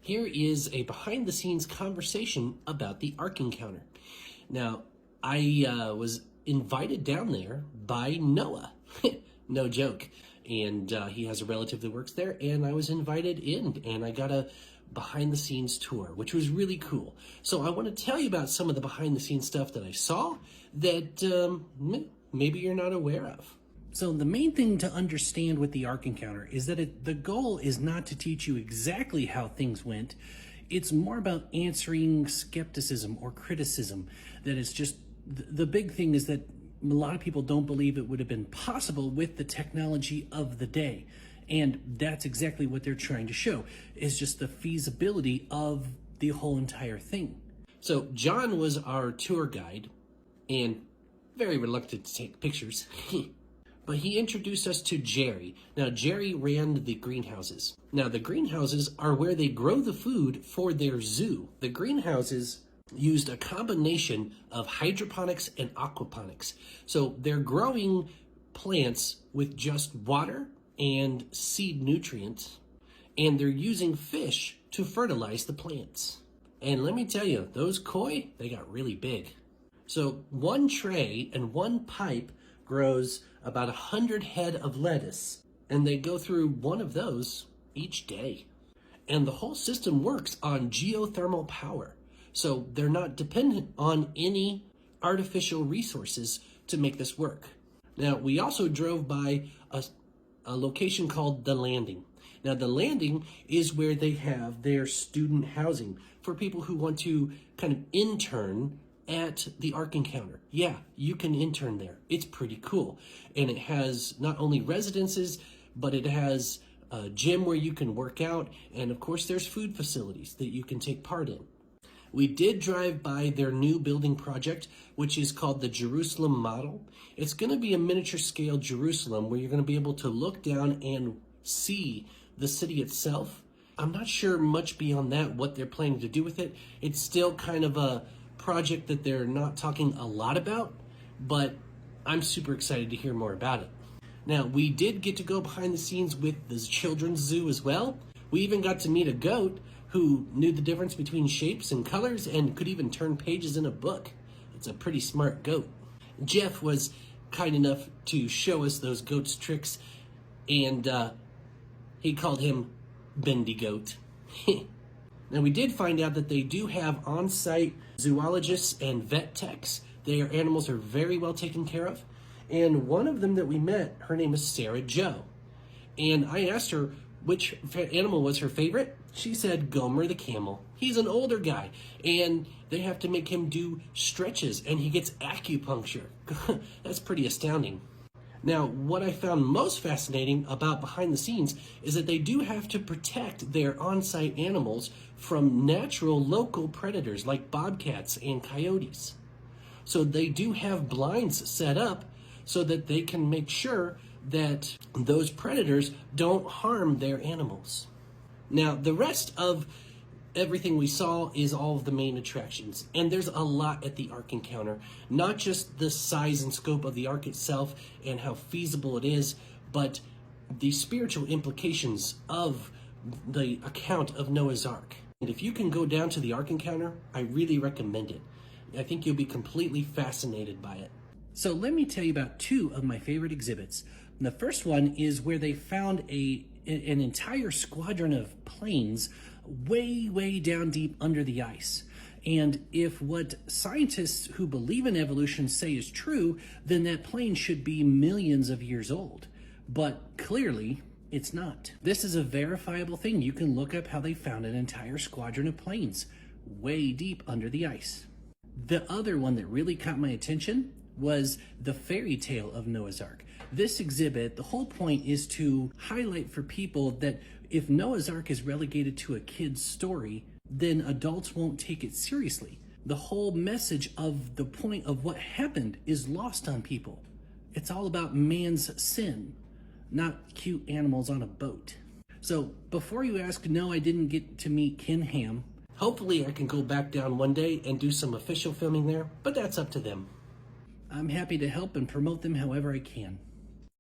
Here is a behind-the-scenes conversation about the Ark Encounter. Now, I was invited down there by Noah. No joke. And he has a relative that works there, and I was invited in, and I got a behind-the-scenes tour, which was really cool. So I want to tell you about some of the behind-the-scenes stuff that I saw that maybe you're not aware of. So the main thing to understand with the Ark Encounter is that the goal is not to teach you exactly how things went. It's more about answering skepticism or criticism. That is just, the big thing is that a lot of people don't believe it would have been possible with the technology of the day. And that's exactly what they're trying to show, is just the feasibility of the whole entire thing. So John was our tour guide and very reluctant to take pictures. But he introduced us to Jerry. Now, Jerry ran the greenhouses. Now, the greenhouses are where they grow the food for their zoo. The greenhouses used a combination of hydroponics and aquaponics. So they're growing plants with just water and seed nutrients, and they're using fish to fertilize the plants. And let me tell you, those koi, they got really big. So one tray and one pipe grows about 100 head of lettuce, and they go through one of those each day. And the whole system works on geothermal power, so they're not dependent on any artificial resources to make this work. Now, we also drove by a location called The Landing. Now, The Landing is where they have their student housing for people who want to kind of intern at the Ark Encounter. Yeah, you can intern there. It's pretty cool. And it has not only residences, but it has a gym where you can work out. And of course, there's food facilities that you can take part in. We did drive by their new building project, which is called the Jerusalem Model. It's going to be a miniature scale Jerusalem where you're going to be able to look down and see the city itself. I'm not sure much beyond that what they're planning to do with it. It's still kind of a project that they're not talking a lot about, but I'm super excited to hear more about it. Now, we did get to go behind the scenes with the children's zoo as well. We even got to meet a goat who knew the difference between shapes and colors and could even turn pages in a book. It's a pretty smart goat. Jeff was kind enough to show us those goat's tricks, and he called him Bendy Goat. Now, we did find out that they do have on-site zoologists and vet techs. Their animals are very well taken care of. And one of them that we met, her name is Sarah Jo. And I asked her which animal was her favorite. She said Gomer the camel. He's an older guy, and they have to make him do stretches, and he gets acupuncture. That's pretty astounding. Now, what I found most fascinating about behind the scenes is that they do have to protect their on-site animals from natural local predators like bobcats and coyotes. So they do have blinds set up so that they can make sure that those predators don't harm their animals. Now, the rest of everything we saw is all of the main attractions, and there's a lot at the Ark Encounter. Not just the size and scope of the Ark itself and how feasible it is, but the spiritual implications of the account of Noah's Ark. And if you can go down to the Ark Encounter, I really recommend it. I think you'll be completely fascinated by it. So let me tell you about two of my favorite exhibits. And the first one is where they found an entire squadron of planes way down deep under the ice. And if what scientists who believe in evolution say is true, then that plane should be millions of years old. But clearly, it's not. This is a verifiable thing. You can look up how they found an entire squadron of planes way deep under the ice. The other one that really caught my attention was the fairy tale of Noah's Ark. This exhibit, the whole point is to highlight for people that if Noah's Ark is relegated to a kid's story, then adults won't take it seriously. The whole message of the point of what happened is lost on people. It's all about man's sin, not cute animals on a boat. So before you ask, no, I didn't get to meet Ken Ham. Hopefully I can go back down one day and do some official filming there, but that's up to them. I'm happy to help and promote them however I can.